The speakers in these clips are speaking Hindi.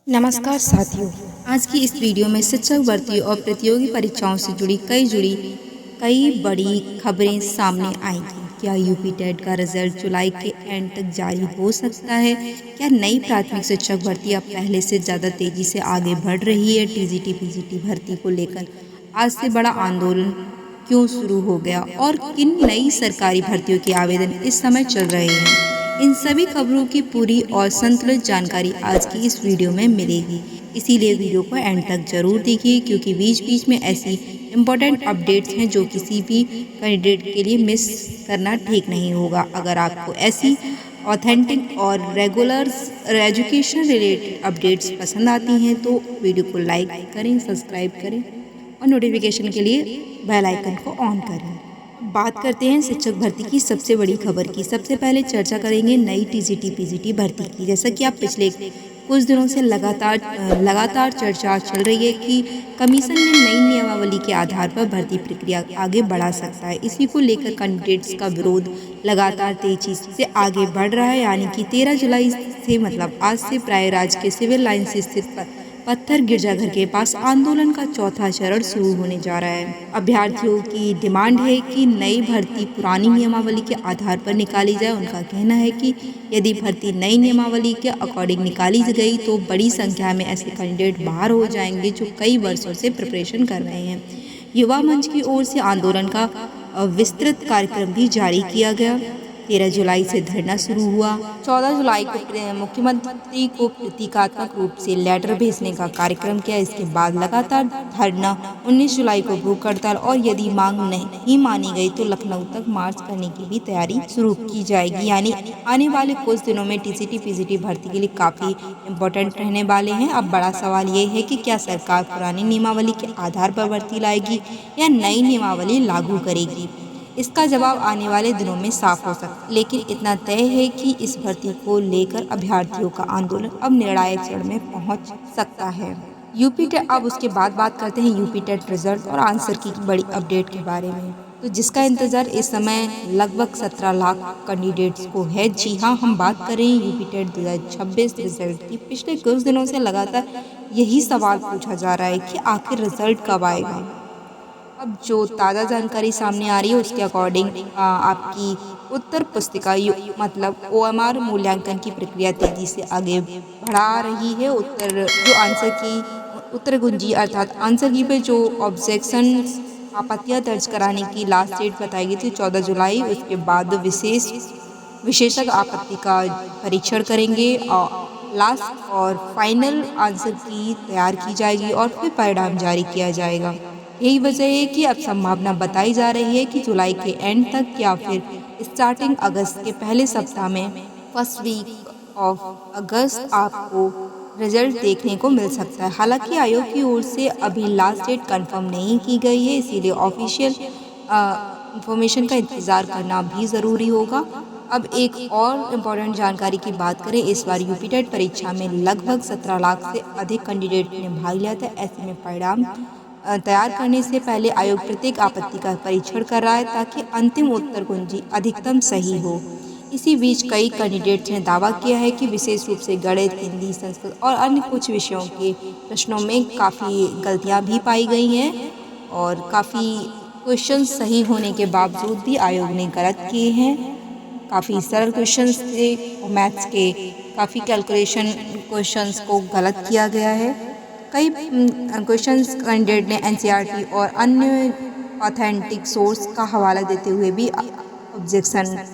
नमस्कार साथियों। आज की इस वीडियो में शिक्षक भर्ती और प्रतियोगी परीक्षाओं से जुड़ी कई बड़ी खबरें सामने आएंगी। क्या यूपी टेट का रिजल्ट जुलाई के एंड तक जारी हो सकता है? क्या नई प्राथमिक शिक्षक भर्ती अब पहले से ज़्यादा तेजी से आगे बढ़ रही है? टीजीटी पीजीटी भर्ती को लेकर आज से बड़ा आंदोलन क्यों शुरू हो गया और किन नई सरकारी भर्तियों के आवेदन इस समय चल रहे हैं? इन सभी खबरों की पूरी और संतुलित जानकारी आज की इस वीडियो में मिलेगी। इसीलिए वीडियो को एंड तक जरूर देखिए, क्योंकि बीच बीच में ऐसी इम्पोर्टेंट अपडेट्स हैं जो किसी भी कैंडिडेट के लिए मिस करना ठीक नहीं होगा। अगर आपको ऐसी ऑथेंटिक और रेगुलर एजुकेशन रिलेटेड अपडेट्स पसंद आती हैं तो वीडियो को लाइक करें, सब्सक्राइब करें और नोटिफिकेशन के लिए बेल आइकन को ऑन करें। बात करते हैं शिक्षक भर्ती की सबसे बड़ी खबर की। सबसे पहले चर्चा करेंगे नई टीजीटी पीजीटी भर्ती की। जैसा कि आप पिछले कुछ दिनों से लगातार चर्चा चल रही है कि कमीशन ने नई नियमावली के आधार पर भर्ती प्रक्रिया आगे बढ़ा सकता है। इसी को लेकर कैंडिडेट्स का विरोध लगातार तेजी से आगे बढ़ रहा है। यानी कि 13 जुलाई से मतलब आज से प्रयागराज के सिविल लाइन से स्थित पत्थर गिरजाघर के पास आंदोलन का चौथा चरण शुरू होने जा रहा है। अभ्यर्थियों की डिमांड है कि नई भर्ती पुरानी नियमावली के आधार पर निकाली जाए। उनका कहना है कि यदि भर्ती नई नियमावली के अकॉर्डिंग निकाली गई तो बड़ी संख्या में ऐसे कैंडिडेट बाहर हो जाएंगे जो कई वर्षों से प्रिपरेशन कर रहे हैं। युवा मंच की ओर से आंदोलन का विस्तृत कार्यक्रम भी जारी किया गया। 13 जुलाई से धरना शुरू हुआ। 14 जुलाई को मुख्यमंत्री को प्रतीकात्मक रूप से लेटर भेजने का कार्यक्रम किया। इसके बाद लगातार धरना 19 जुलाई को भूख हड़ताल और यदि मांग नहीं मानी गई तो लखनऊ तक मार्च करने की भी तैयारी शुरू की जाएगी। यानी आने वाले कुछ दिनों में टीजीटी पीजीटी भर्ती के लिए काफी इम्पोर्टेंट रहने वाले हैं। अब बड़ा सवाल ये है कि क्या सरकार पुरानी नियमावली के आधार पर भर्ती लाएगी या नई नियमावली लागू करेगी। इसका जवाब आने वाले दिनों में साफ हो सकता है। लेकिन इतना तय है कि इस भर्ती को लेकर अभ्यर्थियों का आंदोलन अब निर्णायक चरण में पहुंच सकता है। यूपी टेट, अब उसके बाद बात करते हैं यूपी टेट रिजल्ट और आंसर की बड़ी अपडेट के बारे में। तो जिसका इंतजार इस समय लगभग 17 लाख कैंडिडेट्स को है। जी हाँ, हम बात करें यूपी टेट 2026 रिजल्ट की। पिछले कुछ दिनों से लगातार यही सवाल पूछा जा रहा है कि आखिर रिजल्ट कब आएगा। अब जो ताज़ा जानकारी सामने आ रही है उसके अकॉर्डिंग आपकी उत्तर पुस्तिका मतलब ओएमआर मूल्यांकन की प्रक्रिया तेजी से आगे बढ़ा रही है। उत्तर कुंजी अर्थात आंसर की पे जो ऑब्जेक्शन आपत्तियां दर्ज कराने की लास्ट डेट बताई गई थी 14 जुलाई। उसके बाद विशेषज्ञ आपत्ति का परीक्षण करेंगे और लास्ट और फाइनल आंसर की तैयार की जाएगी और फिर परिणाम जारी किया जाएगा। यही वजह है कि अब संभावना बताई जा रही है कि जुलाई के एंड तक या फिर स्टार्टिंग अगस्त के पहले सप्ताह में फर्स्ट वीक ऑफ अगस्त आपको रिजल्ट देखने को मिल सकता है। हालांकि आयोग की ओर से अभी लास्ट डेट कंफर्म नहीं की गई है, इसीलिए ऑफिशियल इंफॉर्मेशन का इंतज़ार करना भी ज़रूरी होगा। अब एक और इम्पॉर्टेंट जानकारी की बात करें, इस बार यूपी टेट परीक्षा में लगभग 17 लाख से अधिक कैंडिडेट ने भाग लिया था। ऐसे में परिणाम तैयार करने से पहले आयोग प्रत्येक आपत्ति का परीक्षण कर रहा है ताकि अंतिम उत्तर कुंजी अधिकतम सही हो। इसी बीच कई कैंडिडेट्स ने दावा किया है कि विशेष रूप से गणित, हिंदी, संस्कृत और अन्य कुछ विषयों के प्रश्नों में काफ़ी गलतियां भी पाई गई हैं और काफ़ी क्वेश्चन सही होने के बावजूद भी आयोग ने गलत किए हैं। काफ़ी सरल क्वेश्चंस थे और मैथ्स के काफ़ी कैलकुलेशन क्वेश्चंस को गलत किया गया है। कई क्वेश्चंस कैंडिडेट ने एनसीईआरटी और अन्य ऑथेंटिक सोर्स का हवाला देते हुए भी ऑब्जेक्शन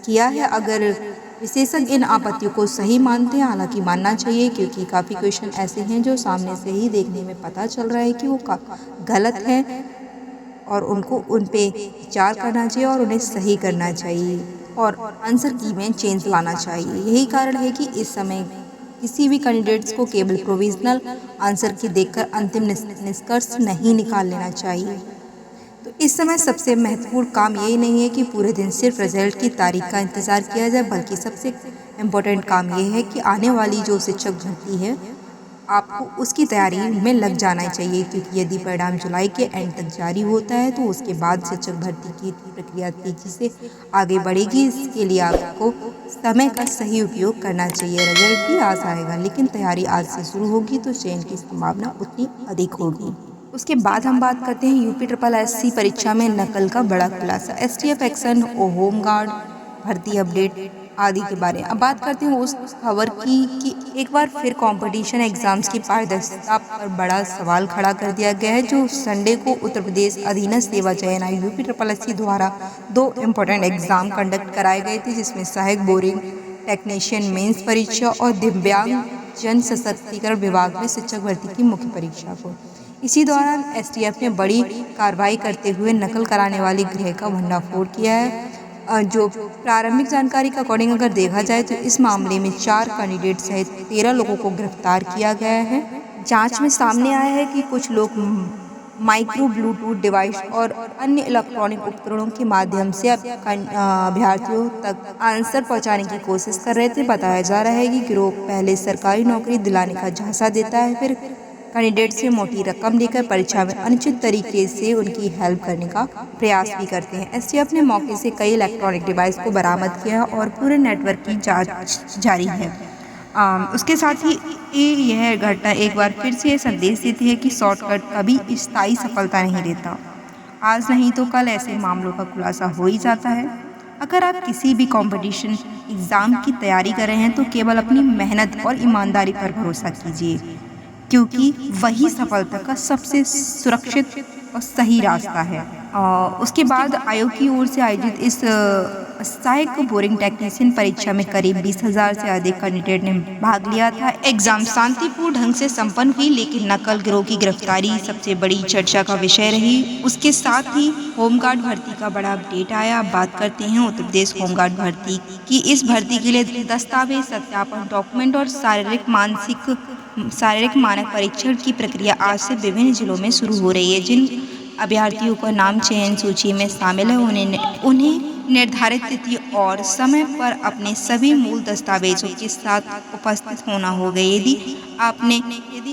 किया है। अगर विशेषज्ञ इन आपत्तियों को सही मानते हैं, हालांकि मानना चाहिए क्योंकि काफ़ी क्वेश्चन ऐसे हैं जो सामने से ही देखने में पता चल रहा है कि वो गलत हैं और उन पे विचार करना चाहिए और उन्हें सही करना चाहिए और आंसर की में चेंज लाना चाहिए। यही कारण है कि इस समय किसी भी कैंडिडेट्स को केवल प्रोविजनल आंसर की देखकर अंतिम निष्कर्ष नहीं निकाल लेना चाहिए। तो इस समय सबसे महत्वपूर्ण काम यही नहीं है कि पूरे दिन सिर्फ रिजल्ट की तारीख का इंतज़ार किया जाए, बल्कि सबसे इम्पोर्टेंट काम यह है कि आने वाली जो शिक्षक भर्ती है आपको उसकी तैयारी में लग जाना चाहिए, क्योंकि यदि परिणाम जुलाई के एंड तक जारी होता है तो उसके बाद शिक्षक भर्ती की प्रक्रिया तेजी से आगे बढ़ेगी। इसके लिए आपको समय का सही उपयोग करना चाहिए। रिजल्ट भी आज आएगा, लेकिन तैयारी आज से शुरू होगी तो चयन की संभावना उतनी अधिक होगी। उसके बाद हम बात करते हैं यूपी ट्रिपल एससी परीक्षा में नकल का बड़ा खुलासा, एसटीएफ एक्शन, होमगार्ड भर्ती अपडेट आदि के बारे में। अब बात करते हैं उस खबर की कि एक बार फिर कंपटीशन एग्जाम्स की पारदर्शिता पर बड़ा सवाल खड़ा कर दिया गया है। जो संडे को उत्तर प्रदेश अधीनस्थ सेवा चयन आयोग यूपी ट्रिपल एससी द्वारा 2 इम्पोर्टेंट एग्जाम कंडक्ट कराए गए थे, जिसमें सहायक बोरिंग टेक्नीशियन मेंस परीक्षा और दिव्यांग जन सशक्तिकरण विभाग में शिक्षक भर्ती की मुख्य परीक्षा को। इसी दौरान एसटीएफ ने बड़ी कार्रवाई करते हुए नकल कराने वाली गृह का भंडाफोड़ किया है। जो प्रारंभिक जानकारी के अकॉर्डिंग अगर देखा जाए तो इस मामले में 4 कैंडिडेट सहित 13 लोगों को गिरफ्तार किया गया है। जांच में सामने आया है कि कुछ लोग माइक्रो ब्लूटूथ डिवाइस और अन्य इलेक्ट्रॉनिक उपकरणों के माध्यम से अभ्यर्थियों तक आंसर पहुंचाने की कोशिश कर रहे थे। बताया जा रहा है कि गिरोह पहले सरकारी नौकरी दिलाने का झांसा देता है, फिर कैंडिडेट से मोटी रकम लेकर परीक्षा में अनुचित तरीके से उनकी हेल्प करने का प्रयास भी करते हैं। एसटीएफ ने मौके से कई इलेक्ट्रॉनिक डिवाइस को बरामद किया और पूरे नेटवर्क की जांच जारी है। उसके साथ ही यह घटना एक बार फिर से संदेश देती है कि शॉर्टकट कभी स्थायी सफलता नहीं देता। आज नहीं तो कल ऐसे मामलों का खुलासा हो ही जाता है। अगर आप किसी भी कंपटीशन एग्ज़ाम की तैयारी कर रहे हैं तो केवल अपनी मेहनत और ईमानदारी पर भरोसा कीजिए, क्योंकि वही सफलता का सबसे सुरक्षित और सही रास्ता है। उसके बाद आयोग की ओर से आयोजित इस सहायक बोरिंग टेक्नीशियन परीक्षा में करीब 20,000 से अधिक कैंडिडेट ने भाग लिया था। एग्जाम शांतिपूर्ण ढंग से संपन्न हुई, लेकिन नकल गिरोह की गिरफ्तारी सबसे बड़ी चर्चा का विषय रही। उसके साथ ही होमगार्ड भर्ती का बड़ा अपडेट आया। अब बात करते हैं उत्तर प्रदेश होमगार्ड भर्ती की। इस भर्ती के लिए दस्तावेज सत्यापन, डॉक्यूमेंट और शारीरिक मानक परीक्षण की प्रक्रिया आज से विभिन्न जिलों में शुरू हो रही है। जिन अभ्यर्थियों का नाम चयन सूची में शामिल है उन्हें निर्धारित तिथि और समय पर अपने सभी मूल दस्तावेजों के साथ उपस्थित होना होगा। यदि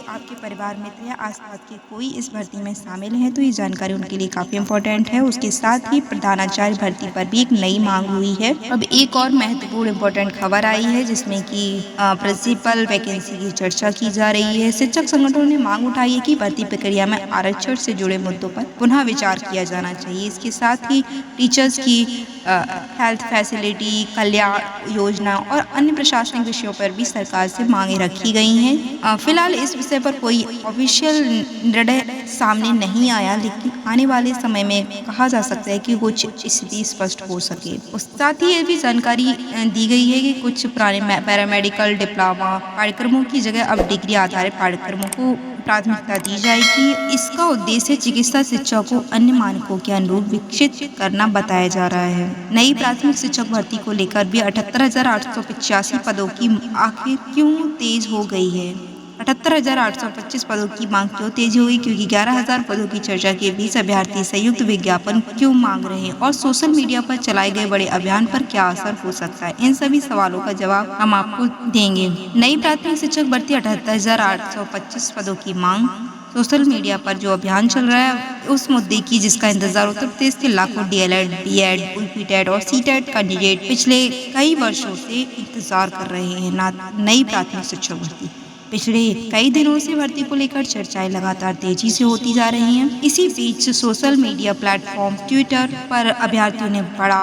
आपके परिवार मित्र या आसपास के कोई इस भर्ती में शामिल है तो ये जानकारी उनके लिए काफ़ी इम्पोर्टेंट है। उसके साथ ही प्रधानाचार्य भर्ती पर भी एक नई मांग हुई है। अब एक और महत्वपूर्ण इम्पोर्टेंट खबर आई है, जिसमें कि प्रिंसिपल वैकेंसी की चर्चा की जा रही है। शिक्षक संगठनों ने मांग उठाई है कि भर्ती प्रक्रिया में आरक्षण से जुड़े मुद्दों पर पुनः विचार किया जाना चाहिए। इसके साथ ही टीचर्स की हेल्थ फैसिलिटी, कल्याण योजना और अन्य प्रशासनिक विषयों पर भी सरकार से मांगे रखी गई हैं। फिलहाल इस विषय पर कोई ऑफिशियल निर्णय सामने नहीं आया, लेकिन आने वाले समय में कहा जा सकता है कि कुछ स्थिति स्पष्ट हो सके। साथ ही ये भी जानकारी दी गई है कि कुछ पुराने पैरामेडिकल डिप्लोमा कार्यक्रमों की जगह अब डिग्री आधारित पाठ्यक्रमों को प्राथमिकता दी जाएगी। इसका उद्देश्य चिकित्सा शिक्षा को अन्य मानकों के अनुरूप विकसित करना बताया जा रहा है। नई प्राथमिक शिक्षक भर्ती को लेकर भी 78,885 पदों की आखिर क्यों तेज हो गई है? 78,825 पदों की मांग क्यों तेज हो गई? क्योंकि 11,000 पदों की चर्चा के बीच अभ्यर्थी संयुक्त विज्ञापन क्यों मांग रहे हैं और सोशल मीडिया पर चलाए गए बड़े अभियान पर क्या असर हो सकता है? इन सभी सवालों का जवाब हम आपको देंगे। नई प्राथमिक शिक्षक भर्ती 78,825 पदों की मांग, सोशल मीडिया पर जो अभियान चल रहा है उस मुद्दे की, जिसका इंतजार उत्तर प्रदेश के लाखों डीएलएड, बीएड, यूपीटेट और सीटेट कैंडिडेट पिछले कई वर्षों से इंतजार कर रहे हैं। नई प्राथमिक शिक्षक भर्ती पिछले कई दिनों से भर्ती को लेकर चर्चाएं लगातार तेजी से होती जा रही हैं। इसी बीच सोशल मीडिया प्लेटफॉर्म ट्विटर पर अभ्यर्थियों ने बड़ा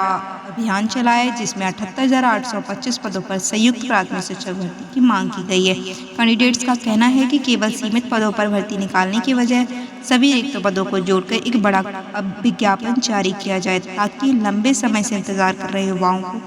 अभियान चलाया है, जिसमें 78,825 पदों पर संयुक्त प्राथमिक शिक्षक भर्ती की मांग की गई है। कैंडिडेट्स का कहना है कि केवल सीमित पदों पर भर्ती निकालने की बजाय सभी रिक्त पदों को जोड़कर एक बड़ा विज्ञापन जारी किया जाए, ताकि लंबे समय से इंतजार कर रहे युवाओं को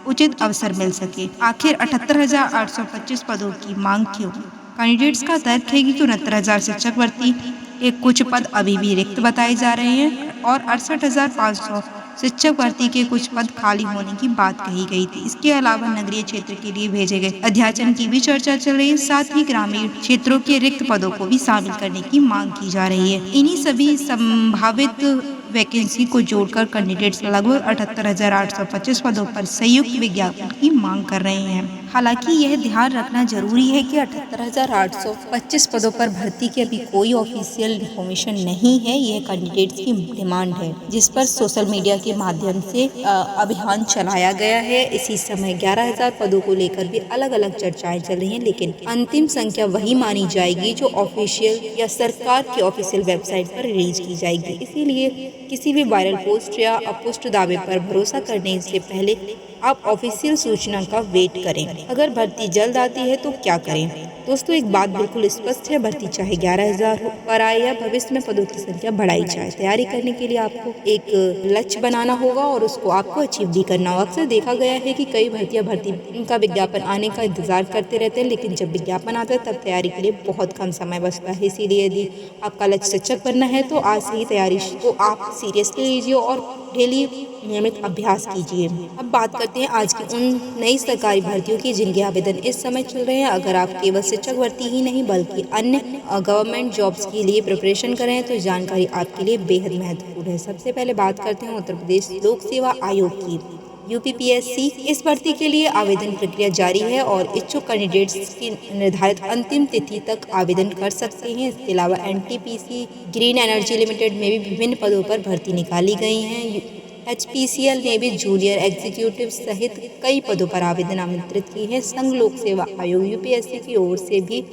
उचित अवसर मिल सके। आखिर 78,825 पदों की मांग क्यों? कैंडिडेट्स का तर्क है कि 69,000 शिक्षक भर्ती के कुछ पद अभी भी रिक्त बताए जा रहे हैं और 68,500 शिक्षक भर्ती के कुछ पद खाली होने की बात कही गई थी। इसके अलावा नगरीय क्षेत्र के लिए भेजे गए अध्याचन की भी चर्चा चल रही है। साथ ही ग्रामीण क्षेत्रों के रिक्त पदों को भी शामिल करने की मांग की जा रही है। इन्हीं सभी संभावित वैकेंसी को जोड़कर कैंडिडेट्स लगभग 78,825 पदों पर संयुक्त विज्ञापन की मांग कर रहे हैं। हालांकि यह ध्यान रखना जरूरी है कि 78,825 पदों पर भर्ती की अभी कोई ऑफिशियल इन्फॉर्मेशन नहीं है। यह कैंडिडेट्स की डिमांड है, जिस पर सोशल मीडिया के माध्यम से अभियान चलाया गया है। इसी समय 11,000 पदों को लेकर भी अलग अलग चर्चाएं चल रही हैं, लेकिन अंतिम संख्या वही मानी जाएगी जो ऑफिशियल या सरकार की ऑफिशियल वेबसाइट पर रिलीज की जाएगी। इसीलिए किसी भी वायरल पोस्ट या अपुष्ट दावे पर भरोसा करने से पहले आप ऑफिशियल सूचना का वेट करें। अगर भर्ती जल्द आती है तो क्या करें? दोस्तों, एक बात बिल्कुल स्पष्ट है, भर्ती चाहे 11,000 पर आए या भविष्य में पदों की संख्या बढ़ाई जाए, तैयारी करने के लिए आपको एक लक्ष्य बनाना होगा और उसको आपको अचीव भी करना होगा। अक्सर देखा गया है कि कई भर्ती इनका विज्ञापन आने का इंतजार करते रहते हैं, लेकिन जब विज्ञापन आता है तब तैयारी के लिए बहुत कम समय बचता है। इसीलिए यदि आपका लक्ष्य शिक्षक बनना है तो आज से ही तैयारी को आप सीरियसली लीजिए और डेली नियमित अभ्यास कीजिए। अब बात करते हैं आज की उन नई सरकारी भर्तियों की जिनके आवेदन इस समय चल रहे हैं। अगर आप केवल शिक्षक भर्ती ही नहीं बल्कि अन्य गवर्नमेंट जॉब्स के लिए प्रिपरेशन कर रहे हैं तो जानकारी आपके लिए बेहद महत्वपूर्ण है। सबसे पहले बात करते हैं उत्तर प्रदेश लोक सेवा आयोग की, UPPSC। इस भर्ती के लिए आवेदन प्रक्रिया जारी है और इच्छुक कैंडिडेट्स की निर्धारित अंतिम तिथि तक आवेदन कर सकते हैं। इसके अलावा NTPC ग्रीन एनर्जी लिमिटेड में भी विभिन्न पदों पर भर्ती निकाली गई हैं। HPCL ने भी जूनियर एग्जीक्यूटिव सहित कई पदों पर आवेदन आमंत्रित की है। संघ लोक सेवा आयोग UPSC की ओर से भी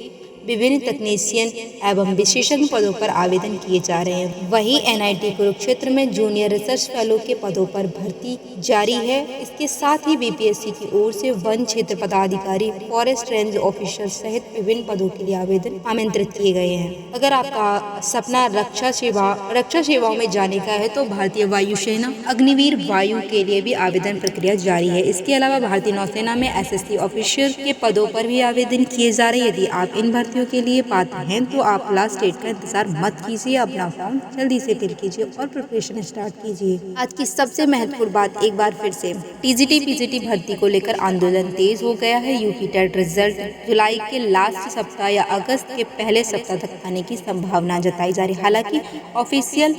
विभिन्न तकनीशियन एवं विशेषज्ञ पदों पर आवेदन किए जा रहे हैं। वहीं NIT कुरुक्षेत्र में जूनियर रिसर्च फेलो के पदों पर भर्ती जारी है। इसके साथ ही BPSC की ओर से वन क्षेत्र पदाधिकारी, फॉरेस्ट रेंज ऑफिसर सहित विभिन्न पदों के लिए आवेदन आमंत्रित किए गए हैं। अगर आपका सपना रक्षा सेवाओं में जाने का है तो भारतीय वायुसेना अग्निवीर वायु के लिए भी आवेदन प्रक्रिया जारी है। इसके अलावा भारतीय नौसेना में SSC ऑफिसर के पदों पर भी आवेदन किए जा रहे हैं। यदि आप इन के लिए पात्र हैं तो आप लास्ट डेट का इंतजार मत कीजिए, अपना फॉर्म जल्दी से फिल कीजिए और प्रिपरेशन स्टार्ट कीजिए। आज की सबसे महत्वपूर्ण बात एक बार फिर से, TGT PGT भर्ती को लेकर आंदोलन तेज हो गया है। UP टेट रिजल्ट जुलाई के लास्ट सप्ताह या अगस्त के पहले सप्ताह तक आने की संभावना जताई जा रही है। हालांकि ऑफिशियल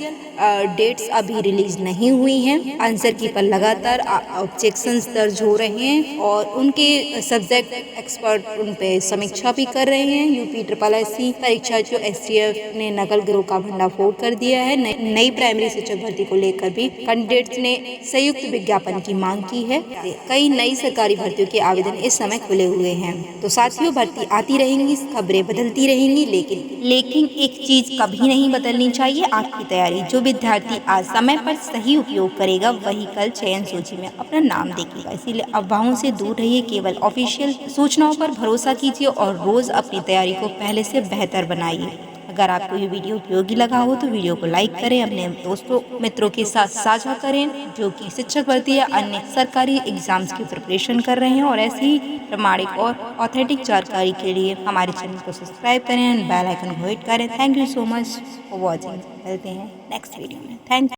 डेट्स अभी रिलीज नहीं हुई हैं। आंसर की पर लगातार ऑब्जेक्शंस दर्ज हो रहे हैं और उनके सब्जेक्ट एक्सपर्ट उन पे समीक्षा भी कर रहे हैं। UPSSC परीक्षा जो STF ने नकल गिरोह का भंडाफोड़ कर दिया है। नई प्राइमरी शिक्षक भर्ती को लेकर भी कैंडिडेट्स ने संयुक्त विज्ञापन की मांग की है। कई नई सरकारी भर्तियों के आवेदन इस समय खुले हुए हैं। तो साथियों, भर्ती आती रहेंगी, खबरें बदलती रहेंगी, लेकिन एक चीज कभी नहीं बदलनी चाहिए, आपकी तैयारी। जो विद्यार्थी आज समय पर सही उपयोग करेगा वही कल चयन सूची में अपना नाम देखेगा। इसीलिए अफवाहों से दूर रहिए, केवल ऑफिशियल सूचनाओं पर भरोसा कीजिए और रोज अपनी तैयारी को पहले से बेहतर बनाइए। अगर आपको ये वीडियो उपयोगी लगा हो तो वीडियो को लाइक करें, अपने दोस्तों मित्रों के साथ साझा करें जो कि शिक्षक भर्ती या अन्य सरकारी एग्जाम्स की प्रिपरेशन कर रहे हैं। और ऐसी प्रामाणिक और ऑथेंटिक जानकारी के लिए हमारे चैनल को सब्सक्राइब करें, बेल आइकन को हिट करें। Thank you so much for watching. मिलते हैं नेक्स्ट वीडियो में। Thank you.